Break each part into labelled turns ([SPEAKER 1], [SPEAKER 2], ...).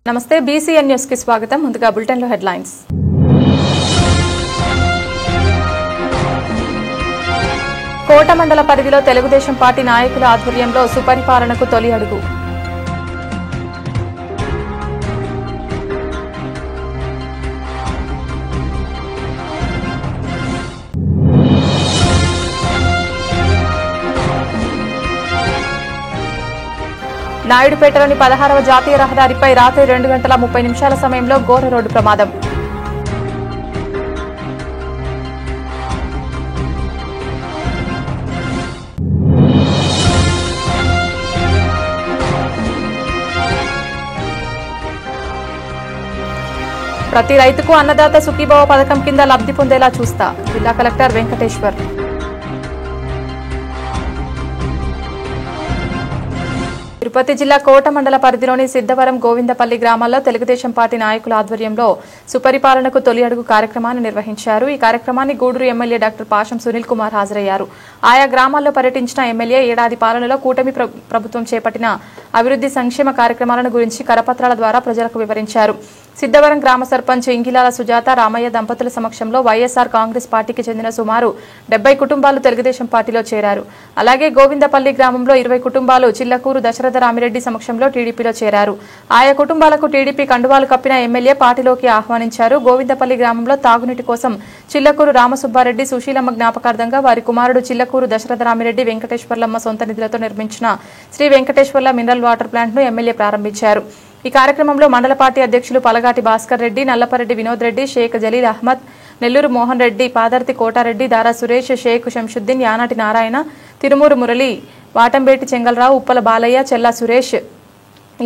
[SPEAKER 1] నమస్తే BCN news కి స్వాగతం. ముందుగా బులెటిన్ లో హెడ్లైన్స్. కోట మండల పరిధిలో తెలుగుదేశం పార్టీ నాయకుల ఆధ్వర్యంలో సుపరిపాలనకు తొలి అడుగు. నాయుడుపేటలోని 16వ జాతీయ రహదారిపై రాత్రి 2:30 సమయంలో ఘోర రోడ్డు ప్రమాదం. ప్రతి రైతుకు అన్నదాత సుఖీభవ పథకం కింద లబ్ధి పొందేలా చూస్తా జిల్లా కలెక్టర్ వెంకటేశ్వర్. తిరుపతి జిల్లా కోట మండల పరిధిలోని సిద్ధవరం గోవిందపల్లి గ్రామాల్లో తెలుగుదేశం పార్టీ నాయకుల ఆధ్వర్యంలో సుపరిపాలనకు తొలి అడుగు కార్యక్రమాన్ని నిర్వహించారు. ఈ కార్యక్రమాన్ని గూడూరు ఎమ్మెల్యే డాక్టర్ పాషం సునీల్ కుమార్ హాజరయ్యారు. ఆయా గ్రామాల్లో పర్యటించిన ఎమ్మెల్యే ఏడాది పాలనలో కూటమి ప్రభుత్వం చేపట్టిన అభివృద్ధి సంక్షేమ కార్యక్రమాలను గురించి కరపత్రాల ద్వారా ప్రజలకు వివరించారు. సిద్ధవరం గ్రామ సర్పంచ్ ఇంగిలాల సుజాత రామయ్య దంపతుల సమక్షంలో వైఎస్ఆర్ కాంగ్రెస్ పార్టీకి చెందిన సుమారు 70 కుటుంబాలు తెలుగుదేశం పార్టీలో చేరారు. అలాగే గోవిందపల్లి గ్రామంలో 20 కుటుంబాలు చిల్లకూరు దశరథ రామిరెడ్డి సమక్షంలో టీడీపీలో చేరారు. ఆయా కుటుంబాలకు టీడీపీ కండువాలు కప్పిన ఎమ్మెల్యే పార్టీలోకి ఆహ్వానించారు. గోవిందపల్లి గ్రామంలో తాగునీటి కోసం చిల్లకూరు రామసుబ్బారెడ్డి సుశీలమ్మ జ్ఞాపకార్థంగా వారి కుమారుడు చిల్లకూరు దశరథ రామిరెడ్డి వెంకటేశ్వర్లమ్మ సొంత నిధులతో నిర్మించిన శ్రీ వెంకటేశ్వర్ల మినరల్ వాటర్ ప్లాంట్ ను ఎమ్మెల్యే ప్రారంభించారు. ఈ కార్యక్రమంలో మండల పార్టీ అధ్యక్షులు పలగాటి భాస్కర్ రెడ్డి, నల్లపరెడ్డి వినోద్ రెడ్డి, షేక్ జలీల్ అహ్మద్, నెల్లూరు మోహన్ రెడ్డి, పాదర్తి కోటారెడ్డి, దారా సురేష్, షేక్ శంషుద్దీన్, యానాటి నారాయణ, తిరుమూరు మురళి, వాటంబేటి చెంగల్రావు, ఉప్పల బాలయ్య, చెల్లా సురేష్,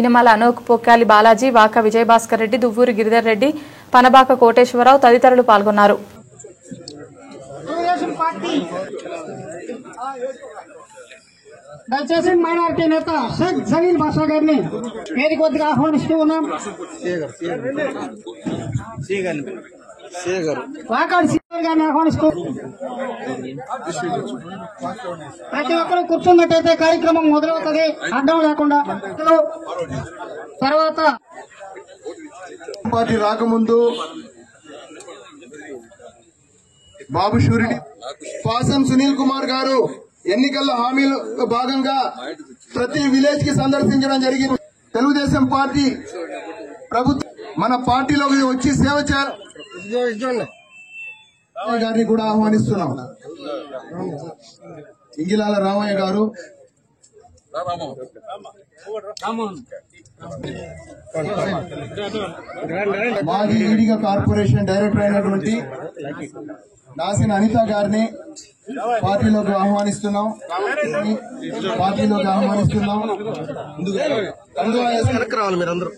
[SPEAKER 1] ఇనమల అనోక్, పొక్కాలి బాలాజీ, వాక విజయభాస్కర్ రెడ్డి, దువ్వూరు గిరిధర్ రెడ్డి, పనబాక కోటేశ్వరరావు తదితరులు పాల్గొన్నారు.
[SPEAKER 2] దయచేసి మైనారిటీ నేత షేక్ జలీల్ బాషా గారిని వేదిక వద్దకు ఆహ్వానిస్తూ ఉన్నాం. వాకాడు సీఆర్ గారిని ఆహ్వానిస్తూ ప్రతి ఒక్కరు కూర్చున్నట్టయితే కార్యక్రమం మొదలవుతుంది అడ్డం లేకుండా. తర్వాత
[SPEAKER 3] పార్టీ రాకముందు బాబు షూరిటీ పాసం సునీల్ కుమార్ గారు ఎన్నికల్లో హామీలు భాగంగా ప్రతి విలేజ్ కి సందర్శించడం జరిగింది. తెలుగుదేశం పార్టీ ప్రభుత్వం మన పార్టీలోకి వచ్చి సేవ చేయాలి గారిని కూడా ఆహ్వానిస్తున్నాం. ఇంగిలాల రామయ్య గారు, మాజీ ఈడిగా కార్పొరేషన్ డైరెక్టర్ అయినటువంటి నాసిన అనిత గారిని పార్టీలోకి ఆహ్వానిస్తున్నాం. రావాలి మీరందరూ.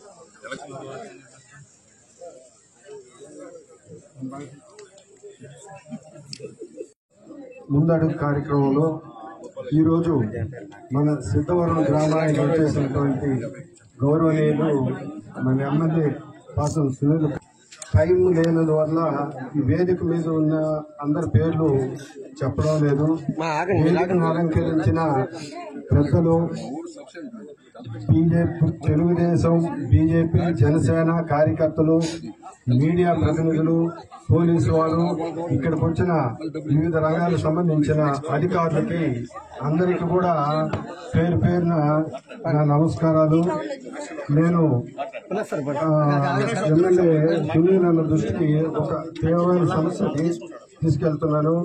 [SPEAKER 4] ముందడుగు కార్యక్రమంలో ఈరోజు మన సిద్ధవరం గ్రామానికి వచ్చేసినటువంటి గౌరవనీయులు మన ఎమ్మెల్యే పాసం సునీల్ టైం లేనందువల్ల ఈ వేదిక మీద ఉన్న అందరి పేర్లు చెప్పడం లేదు. వేదికను అలంకరించిన పెద్దలు బీజేపీ, తెలుగుదేశం, బీజేపీ, జనసేన కార్యకర్తలు, మీడియా ప్రతినిధులు, పోలీసు వారు, ఇక్కడికి వచ్చిన వివిధ రంగాలకు సంబంధించిన అధికారులకి అందరికీ కూడా పేరు పేరున నా నమస్కారాలు. నేను ఎమ్మెల్యే సునీల్ అన్న దృష్టికి ఒక తీవ్రమైన సమస్యని తీసుకెళ్తున్నాను.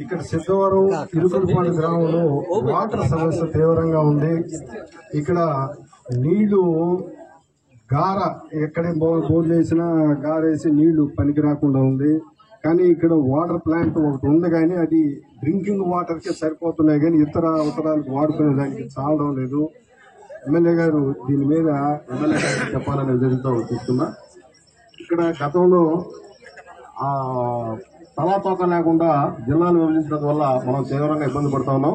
[SPEAKER 4] ఇక్కడ సిద్ధవరం ఇరుకులపాడు గ్రామంలో వాటర్ సమస్య తీవ్రంగా ఉంది. ఇక్కడ నీళ్లు గార ఎక్కడే బోర్లు వేసినా గారేసి నీళ్లు పనికి రాకుండా ఉంది. కానీ ఇక్కడ వాటర్ ప్లాంట్ ఒకటి ఉంది, కానీ అది డ్రింకింగ్ వాటర్ కి సరిపోతున్నాయి, కానీ ఇతర అవసరాలకు వాడుకునే దానికి చాలడం లేదు. ఎమ్మెల్యే గారు దీని మీద ఎమ్మెల్యే గారికి చెప్పాలని ఎదురుతో చూస్తున్నా. ఇక్కడ గతంలో తలాతోక లేకుండా జిల్లాలు విభజించడం వల్ల మనం తీవ్రంగా ఇబ్బంది పడుతా ఉన్నాం.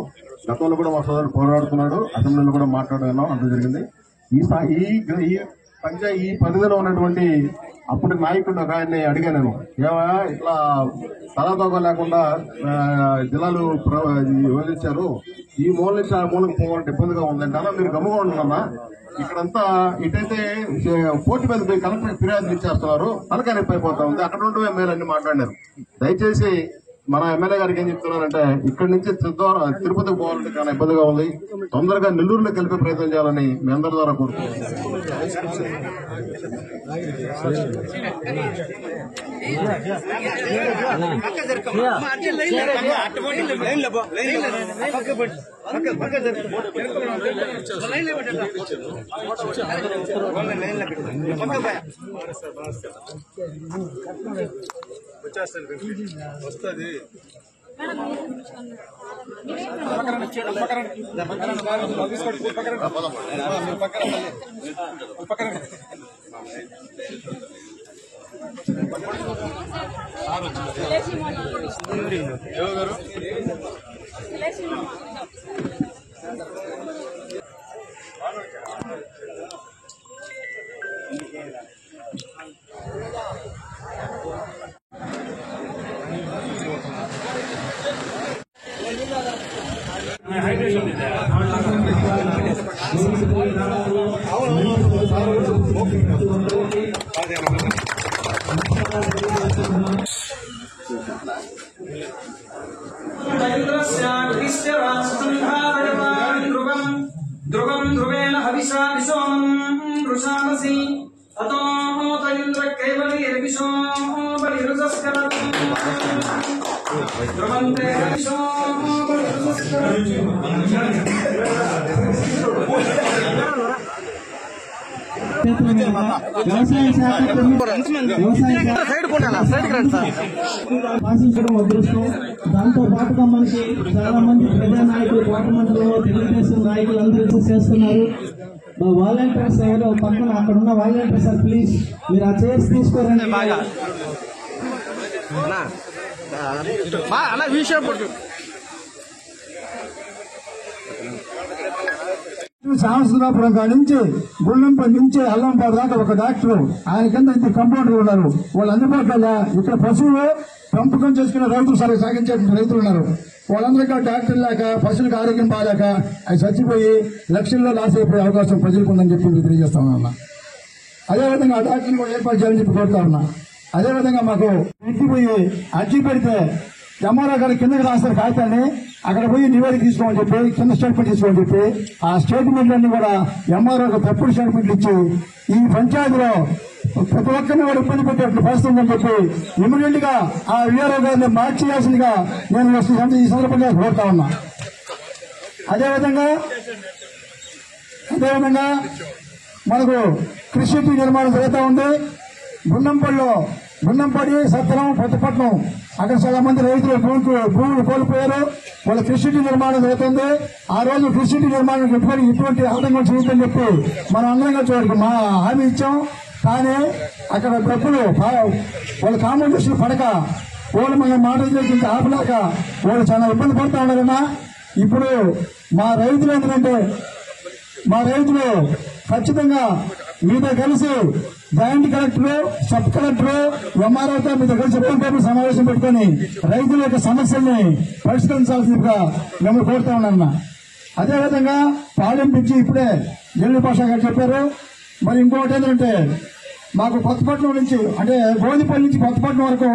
[SPEAKER 4] గతంలో కూడా మా సోదరుడు పోరాడుతున్నాడు, అసెంబ్లీలో కూడా మాట్లాడుతున్నాం, అంత జరిగింది. ఈ ఈ పరిధిలో ఉన్నటువంటి అప్పటి నాయకుడు ఒక ఆయన్ని అడిగాను నేను, ఏమా ఇట్లా తలాతోక లేకుండా జిల్లాలు విభజించారు, ఈ మూల నుంచి ఆ మూలకు పోవాలంటే ఇబ్బందిగా ఉందంటే అలా మీరు గమ్ముగా ఉంటున్నా, ఇక్కడంతా ఇటైతే పోటీ మీద పోయి కలెక్టర్ ఫిర్యాదులు ఇచ్చేస్తున్నారు, తలకాయ నొప్పి అయిపోతా ఉంది, అక్కడ ఉంటే మేలన్నీ మాట్లాడినారు. దయచేసి మన ఎమ్మెల్యే గారికి ఏం చెప్తున్నారంటే ఇక్కడి నుంచి తిరుపతికి పోవాలంటే చాలా ఇబ్బందిగా ఉంది, తొందరగా నెల్లూరులో కలిపే ప్రయత్నం చేయాలని మీ అందరి ద్వారా కోరుకుంటున్నాను. వస్తుంది
[SPEAKER 5] ధ్రువం ధ్రువేణ హవిషా విశోమం వృషామసి అతో తైంద్ర కైవలీర్విశో బలిరుజస్కరతు ధ్రువంతే హవిషో బలిరుజస్కరతు.
[SPEAKER 2] వ్యవసాయ శాఖ ఆశించడం అదృష్టం. దాంతో పాటుగా మనకి చాలా మంది ప్రజా నాయకులు కోటమండలంలో తెలుగుదేశం నాయకులు అందరూ చేస్తున్నారు. వాలంటీర్స్ ఎవరో పక్కన అక్కడ ఉన్న వాలంటీర్స్ సార్ ప్లీజ్ మీరు ఆ చైర్స్ తీసుకోరండి. శాంసనాపురం కాడి నుంచి గుళ్ళంపల్లి నుంచి అల్లంపాడు దాకా ఒక డాక్టర్, ఆయన కింద ఇంత కంపౌండర్ ఉన్నారు. వాళ్ళు అందుబాటులో ఇక్కడ పశువులు పెంపకం చేసుకున్న రైతులు సరే సాగించే రైతులు ఉన్నారు. వాళ్ళందరికీ డాక్టర్ లేక పశువులకు ఆరోగ్యం బాగాలేక అవి చచ్చిపోయి లక్షల్లో లాస్ అయిపోయే అవకాశం ప్రజలకు ఉందని చెప్పి తెలియజేస్తా ఉన్నా. అదేవిధంగా ఆ డాక్టర్ని కూడా ఏర్పాటు చేయాలని చెప్పి కోరుతా ఉన్నా. అదేవిధంగా మాకు ఇంటికి పోయి అర్జీ పెడితే ఎంఆర్ఓ గారు కిందకి రాస్తారు కాగితాన్ని, అక్కడ పోయి నివేదిక తీసుకోమని చెప్పి కింద స్టేట్మెంట్ తీసుకోమని చెప్పి ఆ స్టేట్మెంట్లన్నీ కూడా ఎంఆర్ఓ తప్పుడు స్టేట్మెంట్లు ఇచ్చి ఈ పంచాయతీలో ప్రతి ఒక్కరిని కూడా ఇబ్బంది పెట్టేట్లు పరిస్థితుందని చెప్పి ఇమీడియట్ గా ఆ వీఆర్ఓ గారిని మార్చేయాల్సిందిగా నేను ఈ సందర్భంగా కోరుతా ఉన్నా. అదేవిధంగా మనకు కృషి నిర్మాణం జరుగుతూ ఉంది. గుండంపడి సత్తరం కొత్తపట్నం అక్కడ చాలా మంది రైతులు భూములు కోల్పోయారు. వాళ్ళ కృషి నిర్మాణం జరుగుతుంది. ఆ రోజు కృషి నిర్మాణం ఇటువంటి ఆటంకం చేయొద్దని చెప్పి మనం అందరంగా చూడండి మా హామీ ఇచ్చాం. కానీ అక్కడ డబ్బులు వాళ్ళ కాంపౌండ్ పడక వాళ్ళు మన మాటలు చేసి ఆపలేక వాళ్ళు చాలా ఇబ్బంది పడుతూ ఉన్నారన్నా. ఇప్పుడు మా రైతులు ఏంటంటే ఖచ్చితంగా మీతో కలిసి జాయింట్ కలెక్టర్, సబ్ కలెక్టర్, ఎంఆర్ఓతో మీతో కలిసి పేపర్ సమావేశం పెట్టుకుని రైతుల యొక్క సమస్యల్ని పరిష్కరించాల్సిందిగా మిమ్మల్ని కోరుతా ఉన్నాను. అదేవిధంగా పాలెం పిచ్చి ఇప్పుడే జల్లి పాషా గారు చెప్పారు. మరి ఇంకొకటి ఏంటంటే మాకు కొత్తపట్నం నుంచి అంటే గోదిపల్లి నుంచి కొత్తపట్నం వరకు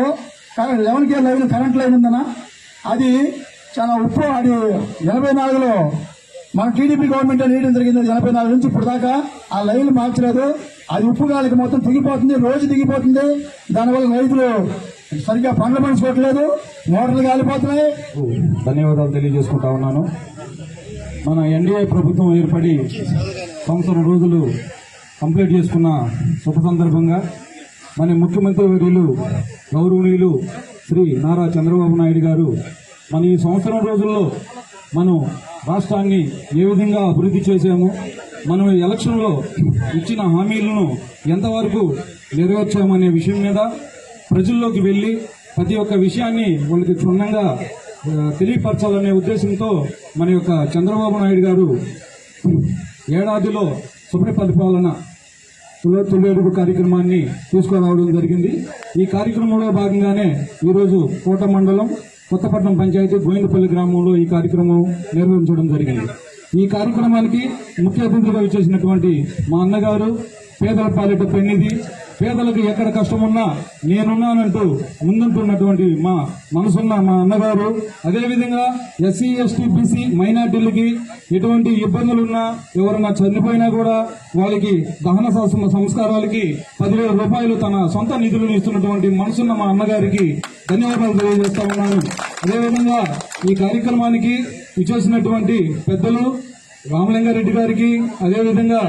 [SPEAKER 2] 11 KV లైన్ కరెంట్ లైన్ ఉందన్నా. అది చాలా ఉప్పు. అది 84లో మన టీడీపీ గవర్నమెంట్ వేయడం జరిగింది. 84 నుంచి ఇప్పుడు దాకా ఆ లైన్ మార్చలేదు. అది ఉప్పు గాలికి మొత్తం దిగిపోతుంది, రోజు దిగిపోతుంది. దానివల్ల రైతులు సరిగ్గా పండ్లు పంచుకోవట్లేదు, మోటార్లు కాలిపోతున్నాయి.
[SPEAKER 6] ధన్యవాదాలు తెలియజేసుకుంటా ఉన్నాను. మన ఎన్డీఏ ప్రభుత్వం ఏర్పడి 1 సంవత్సరం రోజులు కంప్లీట్ చేసుకున్న శుభ సందర్భంగా మన ముఖ్యమంత్రి వర్యులు గౌరవనీయులు శ్రీ నారా చంద్రబాబు నాయుడు గారు మన ఈ 1 సంవత్సరం రోజుల్లో మనం రాష్ట్రాన్ని ఏ విధంగా అభివృద్ధి చేశాము, మనం ఎలక్షన్లో ఇచ్చిన హామీలను ఎంతవరకు నెరవేర్చామనే విషయం మీద ప్రజల్లోకి వెళ్లి ప్రతి ఒక్క విషయాన్ని వాళ్ళకి క్షుణ్ణంగా తెలియపరచాలనే ఉద్దేశంతో మన యొక్క చంద్రబాబు నాయుడు గారు ఏడాదిలో సుపరిపాలన తొలి అడుగు కార్యక్రమాన్ని తీసుకురావడం జరిగింది. ఈ కార్యక్రమంలో భాగంగానే ఈరోజు కోట మండలం కొత్తపట్నం పంచాయతీ గోవిందపల్లి గ్రామంలో ఈ కార్యక్రమం నిర్వహించడం జరిగింది. ఈ కార్యక్రమానికి ముఖ్య అతిథిగా వచ్చేసినటువంటి మా అన్నగారు పేదల పాలిట పెన్నిధి, పేదలకు ఎక్కడ కష్టమున్నా నేనున్నానంటూ ముందుంటున్నటువంటి మా మనసున్న మా అన్నగారు, అదేవిధంగా ఎస్సీ ఎస్టీ బీసీ మైనార్టీలకి ఎటువంటి ఇబ్బందులున్నా ఎవరన్నా చనిపోయినా కూడా వాళ్ళకి దహన సంస్కారాలకి 10,000 రూపాయలు తన సొంత నిధులను ఇస్తున్నటువంటి మనసున్న మా అన్నగారికి ధన్యవాదాలు తెలియజేస్తా ఉన్నాను. అదేవిధంగా ఈ కార్యక్రమానికి ఇచ్చేసినటువంటి పెద్దలు రామలింగారెడ్డి గారికి, అదేవిధంగా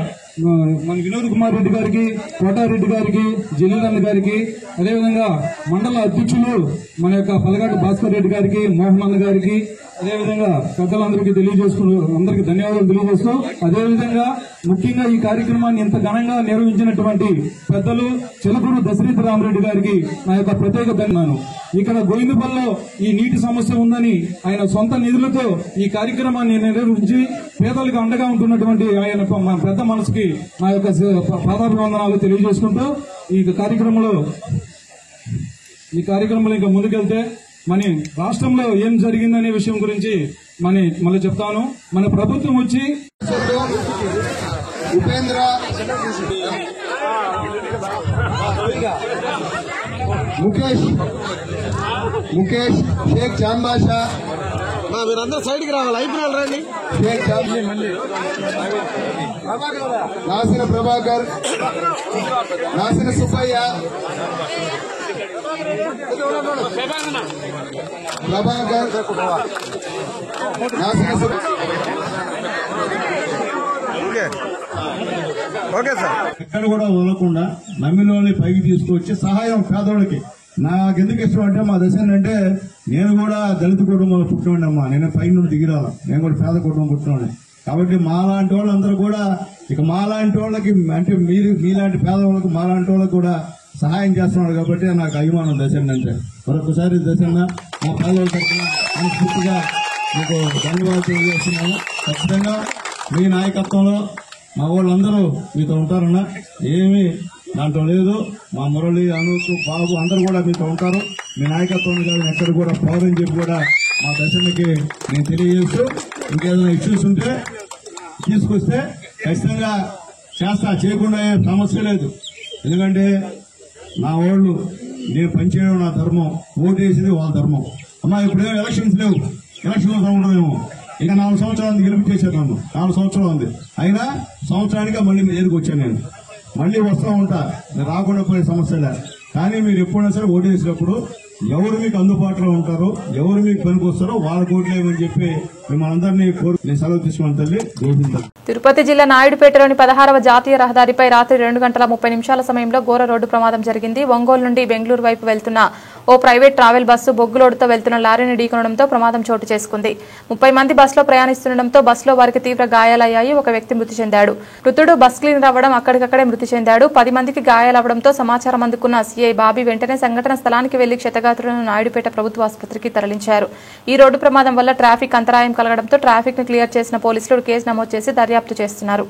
[SPEAKER 6] మన వినోద్ కుమార్ రెడ్డి గారికి, కోటారెడ్డి గారికి, జలీలన్న గారికి, అదేవిధంగా మండల అధ్యక్షులు మన యొక్క పలగాటి భాస్కర్ రెడ్డి గారికి, మోహన్ అన్న గారికి, అదేవిధంగా పెద్దలందరికీ అందరికీ ధన్యవాదాలు తెలియజేస్తూ, అదేవిధంగా ముఖ్యంగా ఈ కార్యక్రమాన్ని ఇంత ఘనంగా నిర్వహించినటువంటి పెద్దలు చిలకూరు దశరథ రామరెడ్డి గారికి నా యొక్క ప్రత్యేక ధన్యవాదాలు. ఇక్కడ గోవిందపల్లిలో ఈ నీటి సమస్య ఉందని ఆయన సొంత నిధులతో ఈ కార్యక్రమాన్ని నిర్వహించి పేదలకు అండగా ఉంటున్నటువంటి ఆయన పెద్ద మనసుకి నా యొక్క పాదాభివందనాలు తెలియజేసుకుంటూ ఈ కార్యక్రమంలో ఇంకా ముందుకెళ్తే మన రాష్ట్రంలో ఏం జరిగిందనే విషయం గురించి మళ్ళీ చెప్తాను. మన ప్రభుత్వం వచ్చి
[SPEAKER 3] ఉపేంద్ర ముఖేష్ షేక్ జాన్ బాషా,
[SPEAKER 7] మీరందరూ సైడ్కి రావాలి, అయిపోయిన రండి.
[SPEAKER 3] Shaik Nasina Prabhakar, Nasina Subbaiah, Prabhakar, Nasina
[SPEAKER 7] okay sir.
[SPEAKER 2] ఎక్కడ కూడా వదలకుండా నమ్మిలోని పైకి తీసుకొచ్చి సహాయం పేదోళ్ళకి. నాకెందుకు ఇష్టం అంటే మా దశ అంటే నేను కూడా దళిత కుటుంబంలో పుట్టినోండి అమ్మా. నేను పై నుండి దిగిరాల, నేను కూడా పేద కుటుంబం పుట్టినోండి. కాబట్టి మాలాంటి వాళ్ళందరూ కూడా ఇక మాలాంటి వాళ్ళకి అంటే మీలాంటి పేదవాళ్ళకి మాలాంటి వాళ్ళకి కూడా సహాయం చేస్తున్నాడు కాబట్టి నాకు అభిమానం దశన్న అంటే. మరొకసారి దశన్న మా పేదవాళ్ళ తరఫున మనస్ఫూర్తిగా మీకు ధన్యవాదాలు తెలియజేస్తున్నాను. ఖచ్చితంగా మీ నాయకత్వంలో మా వాళ్ళందరూ మీతో ఉంటారన్నా, ఏమీ దాంట్లో లేదు. మా మురళి, అనూప్, బాబు అందరూ కూడా మీతో ఉంటారు. మీ నాయకత్వం కానీ ఎక్కడ కూడా పోదని చెప్పి కూడా మా దర్శనకి నేను తెలియజేస్తూ, ఇంకేదైనా ఇష్యూస్ ఉంటే తీసుకొస్తే ఖచ్చితంగా చేస్తా, చేయకుండా సమస్య లేదు. ఎందుకంటే నా వాళ్ళు నేను పనిచేయడం నా ధర్మం, ఓటేసేది వాళ్ళ ధర్మం. అమ్మా ఇప్పుడేమో ఎలక్షన్స్ లేవు, ఎలక్షన్లో ఉండదేమో. ఇక 4 సంవత్సరాలు గెలిపించేశాను నన్ను, 4 సంవత్సరాలు ఉంది. అయినా సంవత్సరానికి మళ్ళీ మీ దగ్గరికి వచ్చాను. నేను మళ్ళీ వస్తూ ఉంటా, రాకుండా పోయే సమస్య లేదు. కానీ మీరు ఎప్పుడైనా సరే ఓటు వేసినప్పుడు ఎవరు మీకు అందుబాటులో ఉంటారో, ఎవరు మీకు పనికి వస్తారో వాళ్ళ ఓట్లేమని చెప్పి మిమ్మల్ని అందరినీ నేను సెలవు తీసుకున్నాను తల్లి.
[SPEAKER 1] తిరుపతి జిల్లా నాయుడుపేటలోని 16వ జాతీయ రహదారిపై రాత్రి 2:30 సమయంలో ఘోర రోడ్డు ప్రమాదం జరిగింది. ఒంగోలు నుండి బెంగళూరు వైపు వెళ్తున్న ఓ ప్రైవేట్ ట్రావెల్ బస్సు బొగ్గులోడుతో వెళ్తున్న లారీని ఢీకొనడంతో ప్రమాదం చోటు చేసుకుంది. 30 మంది బస్సులో ప్రయాణిస్తుండటంతో బస్సులో వారికి తీవ్ర గాయాలయ్యాయి. ఒక వ్యక్తి మృతి చెందాడు. మృతుడు బస్ క్లీనర్ అవ్వడం అక్కడికక్కడే మృతి చెందాడు. 10 మందికి గాయాలవడంతో సమాచారం అందుకున్న సీఐ బాబీ వెంటనే సంఘటన స్థలానికి వెళ్లి క్షతగాత్రులను నాయుడుపేట ప్రభుత్వ ఆసుపత్రికి తరలించారు. ఈ రోడ్డు ప్రమాదం వల్ల ట్రాఫిక్ అంతరాయం కలగడంతో ట్రాఫిక్ ని క్లియర్ చేసిన పోలీసులు కేసు నమోదు చేసి దర్యాప్తు చేస్తున్నారు.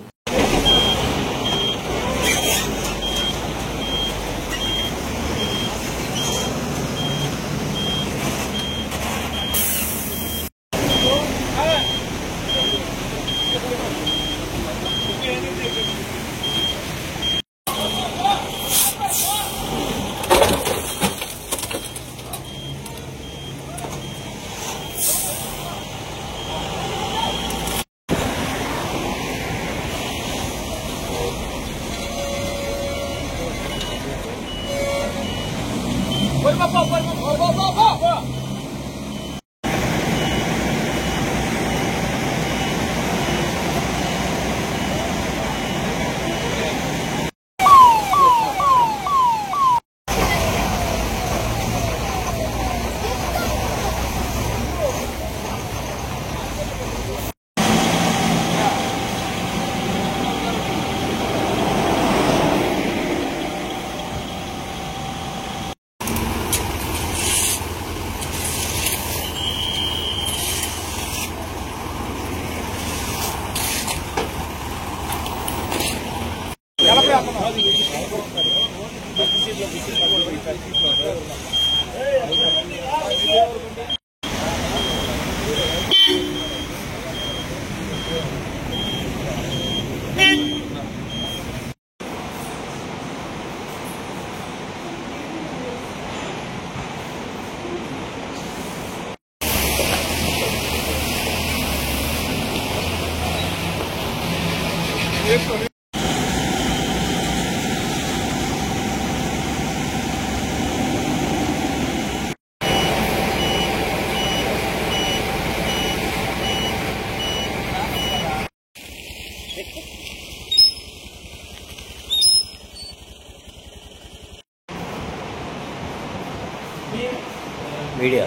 [SPEAKER 8] మీడియా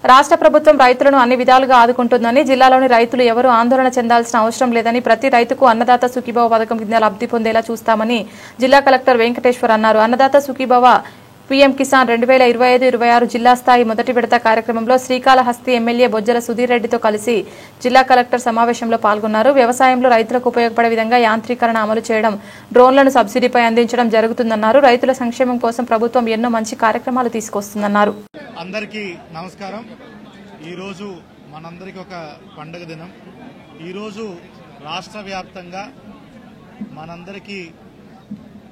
[SPEAKER 1] రాష్ట్ర ప్రభుత్వం రైతులను అన్ని విధాలుగా ఆదుకుంటుందని, జిల్లాలోని రైతులు ఎవరూ ఆందోళన చెందాల్సిన అవసరం లేదని, ప్రతి రైతుకు అన్నదాత సుఖీభవ పథకం కింద లబ్ధి పొందేలా చూస్తామని జిల్లా కలెక్టర్ వెంకటేశ్వర్ అన్నారు. అన్నదాత సుఖీభవ పీఎం కిసాన్ 2025-26 జిల్లా స్థాయి మొదటి విడత కార్యక్రమంలో శ్రీకాళహస్తి ఎమ్మెల్యే బొజ్జల సుధీర్ రెడ్డితో కలిసి జిల్లా కలెక్టర్ సమావేశంలో పాల్గొన్నారు. వ్యవసాయంలో రైతులకు ఉపయోగపడే విధంగా యాంత్రీకరణ అమలు చేయడం, డ్రోన్లను సబ్సిడీపై అందించడం జరుగుతుందన్నారు. రైతుల సంక్షేమం కోసం ప్రభుత్వం ఎన్నో మంచి కార్యక్రమాలు తీసుకొస్తుందన్నారు.
[SPEAKER 9] అందరికీ నమస్కారం. ఈరోజు మనందరికీ ఒక పండుగ దినం. ఈరోజు రాష్ట్ర వ్యాప్తంగా మనందరికీ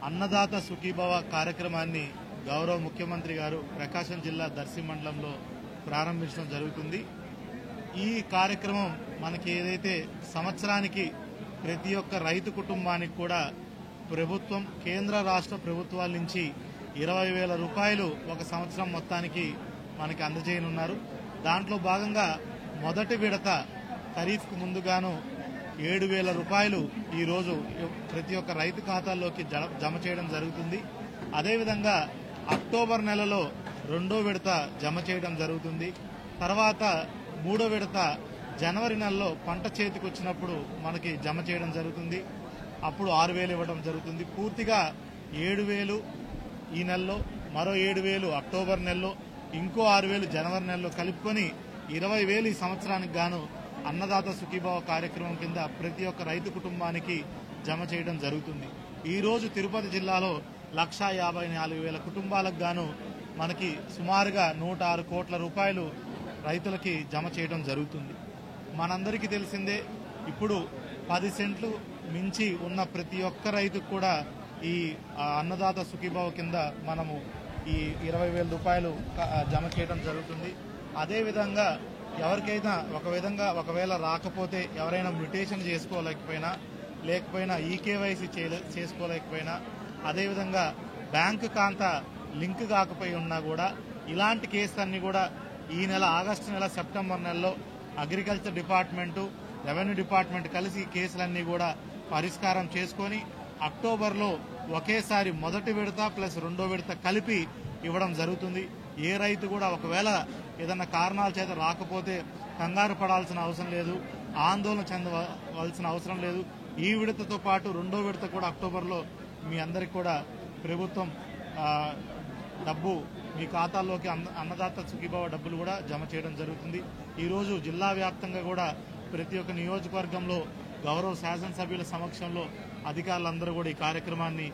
[SPEAKER 9] అన్నదాత సుఖీభవ కార్యక్రమాన్ని గౌరవ ముఖ్యమంత్రి గారు ప్రకాశం జిల్లా దర్శి మండలంలో ప్రారంభించడం జరుగుతుంది. ఈ కార్యక్రమం మనకి ఏదైతే సంవత్సరానికి ప్రతి ఒక్క రైతు కుటుంబానికి కూడా ప్రభుత్వం, కేంద్ర రాష్ట్ర ప్రభుత్వాల నుంచి 20,000 రూపాయలు ఒక సంవత్సరం మొత్తానికి మనకి అందజేయనున్నారు. దాంట్లో భాగంగా మొదటి విడత ఖరీఫ్కు ముందుగాను 7,000 రూపాయలు ఈరోజు ప్రతి ఒక్క రైతు ఖాతాల్లోకి జమ చేయడం జరుగుతుంది. అదేవిధంగా అక్టోబర్ నెలలో 2వ విడత జమ చేయడం జరుగుతుంది. తర్వాత 3వ విడత జనవరి నెలలో పంట చేతికి వచ్చినప్పుడు మనకి జమ చేయడం జరుగుతుంది. అప్పుడు 6,000 ఇవ్వడం జరుగుతుంది. పూర్తిగా 7,000 ఈ నెలలో, మరో 7,000 అక్టోబర్ నెలలో, ఇంకో 6,000 జనవరి నెలలో కలుపుకొని 20,000 ఈ సంవత్సరానికి గాను అన్నదాత సుఖీభావ కార్యక్రమం కింద ప్రతి ఒక్క రైతు కుటుంబానికి జమ చేయడం జరుగుతుంది. ఈ రోజు తిరుపతి జిల్లాలో 1,54,000 కుటుంబాలకు గాను మనకి సుమారుగా 106 కోట్ల రూపాయలు రైతులకి జమ చేయడం జరుగుతుంది. మనందరికీ తెలిసిందే, ఇప్పుడు 10 సెంట్లు మించి ఉన్న ప్రతి ఒక్క రైతుకు కూడా ఈ అన్నదాత సుఖీభావ కింద మనము ఈ 20,000 రూపాయలు జమ చేయడం జరుగుతుంది. అదేవిధంగా ఎవరికైనా ఒకవేళ రాకపోతే, ఎవరైనా మ్యూటేషన్ లేకపోయినా ఈకేవైసీ చేసుకోలేకపోయినా, అదేవిధంగా బ్యాంకు ఖాతా లింక్ కాకపోయి ఉన్నా కూడా ఇలాంటి కేసులన్నీ కూడా ఈ నెల ఆగస్టు నెల, సెప్టెంబర్ నెలలో అగ్రికల్చర్ డిపార్ట్మెంటు, రెవెన్యూ డిపార్ట్మెంట్ కలిసి కేసులన్నీ కూడా పరిష్కారం చేసుకొని అక్టోబర్లో ఒకేసారి మొదటి విడత ప్లస్ 2వ విడత కలిపి ఇవ్వడం జరుగుతుంది. ఏ రైతు కూడా ఒకవేళ ఏదన్నా కారణాల చేత రాకపోతే కంగారు పడాల్సిన అవసరం లేదు, ఆందోళన చెందవలసిన అవసరం లేదు. ఈ విడతతో పాటు 2వ విడత కూడా అక్టోబర్లో మీ అందరికి కూడా ప్రభుత్వం డబ్బు మీ ఖాతాల్లోకి అన్నదాత సుఖీభావ డబ్బులు కూడా జమ చేయడం జరుగుతుంది. ఈరోజు జిల్లా వ్యాప్తంగా కూడా ప్రతి ఒక్క నియోజకవర్గంలో గౌరవ శాసనసభ్యుల సమక్షంలో అధికారులందరూ కూడా ఈ కార్యక్రమాన్ని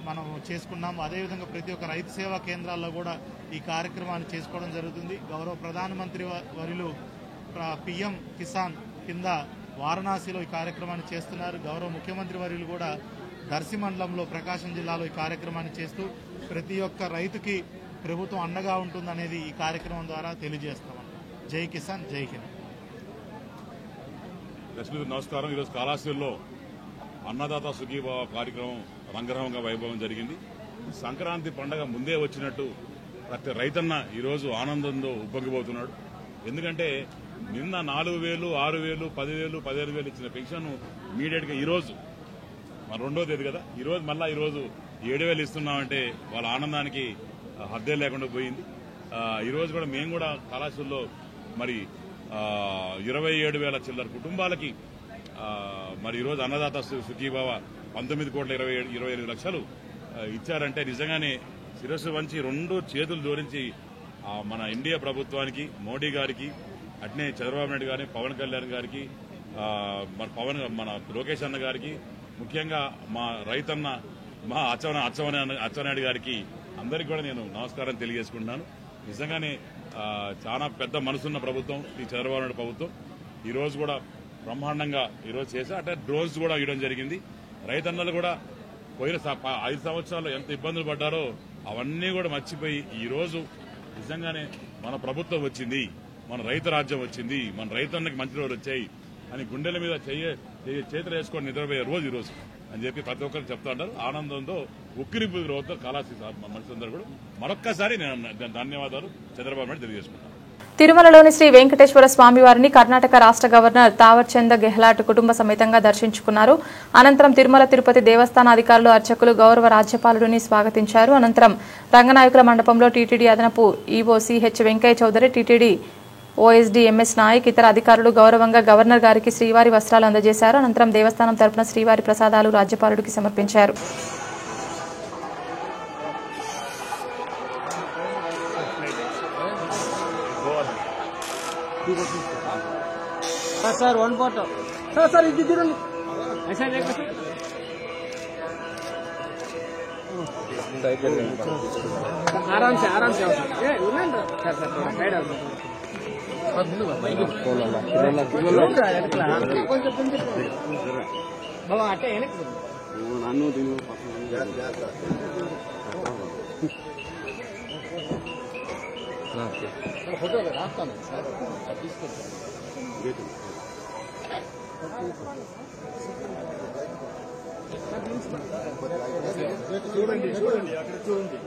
[SPEAKER 9] మనం చేసుకున్నాం. అదేవిధంగా ప్రతి ఒక్క రైతు సేవా కేంద్రాల్లో కూడా ఈ కార్యక్రమాన్ని చేసుకోవడం జరుగుతుంది. గౌరవ ప్రధానమంత్రి వర్యులు పీఎం కిసాన్ కింద వారణాసిలో ఈ కార్యక్రమాన్ని చేస్తున్నారు. గౌరవ ముఖ్యమంత్రి వర్యులు కూడా దర్శి మండలంలో ప్రకాశం జిల్లాలో ఈ కార్యక్రమాన్ని చేస్తూ ప్రతి ఒక్క రైతుకి ప్రభుత్వం అండగా ఉంటుందనేది ఈ కార్యక్రమం ద్వారా తెలియజేస్తాం. జై కిసాన్, జై హింద్.
[SPEAKER 10] నమస్కారం. ఈరోజు కాళాశ్రీలో అన్నదాత సుఖీభావ కార్యక్రమం రంగరంగ వైభవం జరిగింది. సంక్రాంతి పండగ ముందే వచ్చినట్టు ప్రతి రైతన్న ఈరోజు ఆనందంతో ఉప్పొంగిపోతున్నాడు. ఎందుకంటే నిన్న 4,000, 6,000, 10,000, 15,000 ఇచ్చిన పెన్షన్ ఇమీడియట్ గా ఈరోజు 2వ తేదీ కదా, ఈరోజు మళ్ళా ఈరోజు 7,000 ఇస్తున్నామంటే వాళ్ళ ఆనందానికి హద్దే లేకుండా పోయింది. ఈరోజు కూడా మేము కూడా కళాశాలలో మరి 27,000 చిల్లర కుటుంబాలకి మరి ఈరోజు అన్నదాత సుఖీభావ 19,25,5 లక్షలు ఇచ్చారంటే నిజంగానే శిరస్సు వంచి 2 చేతులు జోడించి మన ఇండియా ప్రభుత్వానికి, మోడీ గారికి, అట్నే చంద్రబాబు నాయుడు గారిని, పవన్ కళ్యాణ్ గారికి, మన లోకేష్ అన్న గారికి, ముఖ్యంగా మా రైతన్న మా అచ్చెన్నాయుడు గారికి అందరికీ కూడా నేను నమస్కారం తెలియజేసుకుంటున్నాను. నిజంగానే చాలా పెద్ద మనసున్న ప్రభుత్వం ఈ చంద్రబాబు నాయుడు ప్రభుత్వం. ఈరోజు కూడా బ్రహ్మాండంగా ఈరోజు చేశారు. అంటే డ్రోన్స్ కూడా ఇవ్వడం జరిగింది. రైతన్నలు కూడా పోయిన 5 సంవత్సరాలు ఎంత ఇబ్బందులు పడ్డారో అవన్నీ కూడా మర్చిపోయి ఈరోజు నిజంగానే మన ప్రభుత్వం వచ్చింది, మన రైతు రాజ్యం వచ్చింది, మన రైతన్నకి మంచి రోజులు వచ్చాయి అని గుండెల మీద చేతులు వేసుకొని నిద్రపోయే రోజు ఈరోజు అని చెప్పి ప్రతి ఒక్కరికి చెప్తా ఉంటారు. ఆనందంతో ఉక్కిరిపు రోజుతో కళాశాల మనుషులందరూ కూడా మరొక్కసారి నేను ధన్యవాదాలు చంద్రబాబు నాయుడు తెలియజేసుకుంటాను.
[SPEAKER 1] తిరుమలలోని శ్రీ వెంకటేశ్వర స్వామివారిని కర్ణాటక రాష్ట్ర గవర్నర్ తావర్చంద్ గెహ్లాట్ కుటుంబ సమేతంగా దర్శించుకున్నారు. అనంతరం తిరుమల తిరుపతి దేవస్థాన అధికారులు, అర్చకులు గౌరవ రాజ్యపాలుడిని స్వాగతించారు. అనంతరం రంగనాయకుల మండపంలో టీటీడీ అదనపు EO CH Venkaiah Chowdary, TTD OSD MS Nayak, ఇతర అధికారులు గౌరవంగా గవర్నర్ గారికి శ్రీవారి వస్త్రాలు అందజేశారు. అనంతరం దేవస్థానం తరపున శ్రీవారి ప్రసాదాలు రాజ్యపాలుడికి సమర్పించారు.
[SPEAKER 7] सर 1 फोटो सर इधर ऐसा देखो आराम से ए उन्नंड सर थोड़ा साइड आओ बाबा अटे एनके नानु दिनु फोटो रास्ता में सर చూడండి అక్కడ చూడండి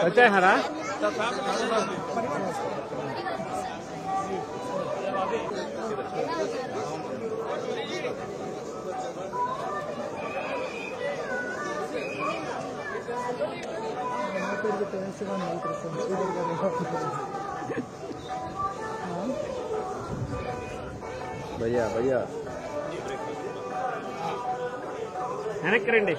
[SPEAKER 7] వచ్చారా भैया भैया వెనక్కి రండి.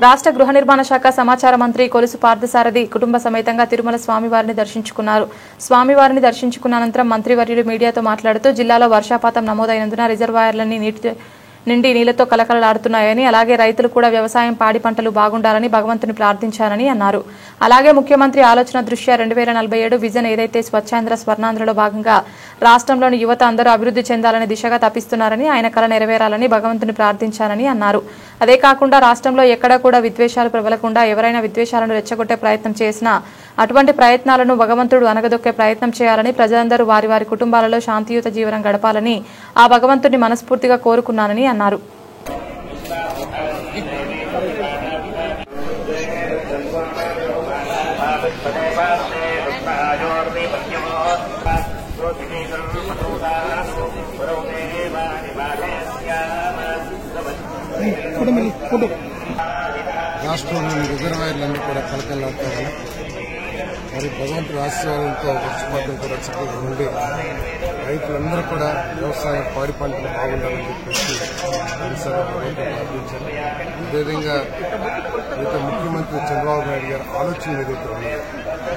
[SPEAKER 1] రాష్ట్ర గృహ నిర్మాణ శాఖ సమాచార మంత్రి కొలుసు పార్థసారథి కుటుంబ సమేతంగా తిరుమల స్వామివారిని దర్శించుకున్నారు. స్వామివారిని దర్శించుకున్న అనంతరం మంత్రివర్యులు మీడియాతో మాట్లాడుతూ జిల్లాలో వర్షాపాతం నమోదైనందున రిజర్వాయర్లన్నీ నిండి నీళ్లతో కలకలలాడుతున్నాయని, అలాగే రైతులు కూడా వ్యవసాయం, పాడి పంటలు బాగుండాలని భగవంతుని ప్రార్థించారని అన్నారు. అలాగే ముఖ్యమంత్రి ఆలోచన దృష్ట్యా 2047 విజన్ ఏదైతే స్వచ్ఛాంధ్ర స్వర్ణాంధ్రలో భాగంగా రాష్ట్రంలోని యువత అందరూ అభివృద్ధి చెందాలని దిశగా తప్పిస్తున్నారని, ఆయన కల నెరవేరాలని భగవంతుని ప్రార్థించారని అన్నారు. అదే కాకుండా రాష్ట్రంలో ఎక్కడా కూడా విద్వేషాలు ప్రబలకుండా ఎవరైనా విద్వేషాలను రెచ్చగొట్టే ప్రయత్నం చేసినా అటువంటి ప్రయత్నాలను భగవంతుడు అనగదొక్కే ప్రయత్నం చేయాలని, ప్రజలందరూ వారి వారి కుటుంబాలలో శాంతియుత జీవనం గడపాలని ఆ భగవంతుడిని మనస్ఫూర్తిగా కోరుకున్నానని అన్నారు.
[SPEAKER 3] రాష్ట్రంలోని రిజర్వాయర్లన్నీ కూడా కలకలాడుతాయి. మరి భగవంతుడి ఆశీర్వాదంతో వర్షపాతం కూడా చక్కగా ఉండి రైతులందరూ కూడా వ్యవసాయం పాడి పంటలు బాగుండాలని చెప్పేసి ప్రార్థించారు. అదేవిధంగా ముఖ్యమంత్రి చంద్రబాబు నాయుడు గారి ఆలోచన ఏదైతే ఉన్నాయో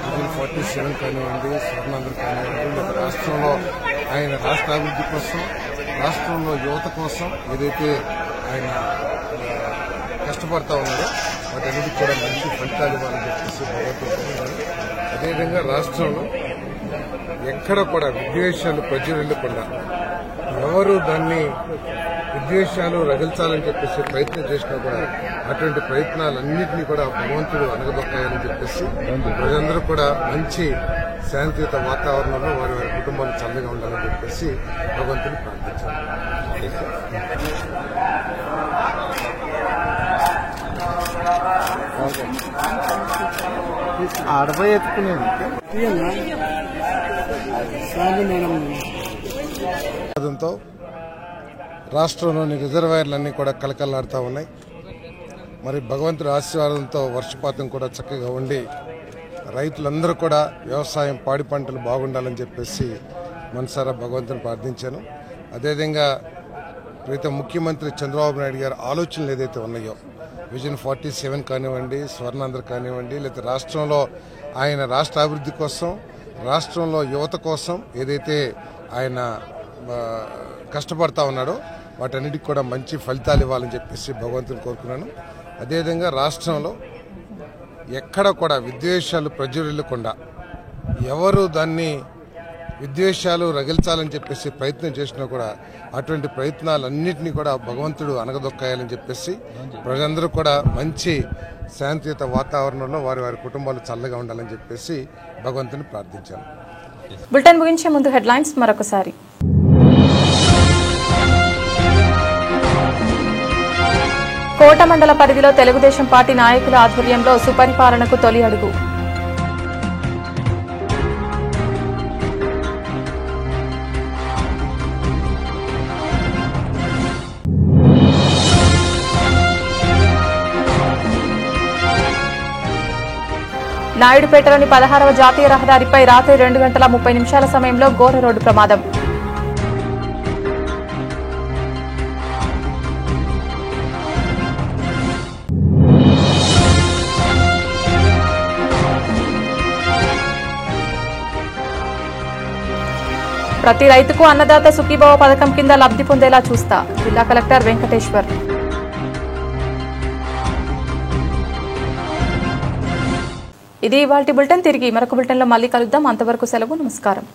[SPEAKER 3] విజన్ 47 కానివ్వండి, స్వర్ణాంధ్ర కానివ్వండి, రాష్ట్రంలో ఆయన రాష్ట్ర అభివృద్ధి కోసం, రాష్ట్రంలో యువత కోసం ఏదైతే ఆయన కష్టపడతా ఉన్నారో వాటన్నిటికీ కూడా మంచి ఫలితాలు ఇవ్వాలని చెప్పేసి భగవంతుడు. అదేవిధంగా రాష్ట్రంలో ఎక్కడ కూడా విద్వేషాలు ప్రజ్వరిల్లకుండా, ఎవరు దాన్ని విద్వేషాలు రగిల్చాలని చెప్పేసి ప్రయత్నం చేసినా కూడా అటువంటి ప్రయత్నాలన్నింటినీ కూడా భగవంతుడు అనగదొక్కాయని చెప్పేసి ప్రజలందరూ కూడా మంచి శాంతియుత వాతావరణంలో వారి వారి కుటుంబాలు చల్లగా ఉండాలని చెప్పేసి భగవంతుని ప్రార్థించారు.
[SPEAKER 2] ఆడపై ఎత్తుకునేది
[SPEAKER 3] రాష్ట్రంలోని రిజర్వాయర్లన్నీ కూడా కలకల్లాడుతూ ఉన్నాయి. మరి భగవంతుడి ఆశీర్వాదంతో వర్షపాతం కూడా చక్కగా ఉండి రైతులందరూ కూడా వ్యవసాయం పాడి పంటలు బాగుండాలని చెప్పేసి మనసారా భగవంతుని ప్రార్థించాను. అదేవిధంగా ప్రీతం ముఖ్యమంత్రి చంద్రబాబు నాయుడు గారి ఆలోచనలు ఏదైతే ఉన్నాయో విజన్ 47 కానివ్వండి, స్వర్ణాంధ్ర కానివ్వండి, లేదా రాష్ట్రంలో ఆయన రాష్ట్ర అభివృద్ధి కోసం, రాష్ట్రంలో యువత కోసం ఏదైతే ఆయన కష్టపడతా ఉన్నాడో వాటన్నిటికి కూడా మంచి ఫలితాలు ఇవ్వాలని చెప్పేసి భగవంతుని కోరుకున్నాను. అదేవిధంగా రాష్ట్రంలో ఎక్కడ కూడా విద్వేషాలు ప్రజ్వరిల్లకుండా, ఎవరు దాన్ని విద్వేషాలు రగిల్చాలని చెప్పేసి ప్రయత్నం చేసినా కూడా అటువంటి ప్రయత్నాలన్నింటినీ కూడా భగవంతుడు అనగదొక్కాయాలని చెప్పేసి ప్రజలందరూ కూడా మంచి శాంతియుత వాతావరణంలో వారి వారి కుటుంబాలు చల్లగా ఉండాలని చెప్పేసి భగవంతుని ప్రార్థించాను.
[SPEAKER 1] బులెటిన్ ముగించే ముందు హెడ్లైన్స్ మరొకసారి. కోట మండల పరిధిలో తెలుగుదేశం పార్టీ నాయకుల ఆధ్వర్యంలో సుపరిపాలనకు తొలి అడుగు. నాయుడుపేటలోని 16వ జాతీయ రహదారిపై రాత్రి 2:30 సమయంలో ఘోర రోడ్డు ప్రమాదం. ప్రతి రైతుకు అన్నదాత సుఖీభవ పథకం కింద లబ్ధి పొందేలా చూస్తా జిల్లా కలెక్టర్ వెంకటేశ్వర్. ఇది ఇవాల్టి బులెటిన్. తిరిగి మరొక బులెటిన్లో మళ్ళీ కలుద్దాం. అంతవరకు సెలవు. నమస్కారం.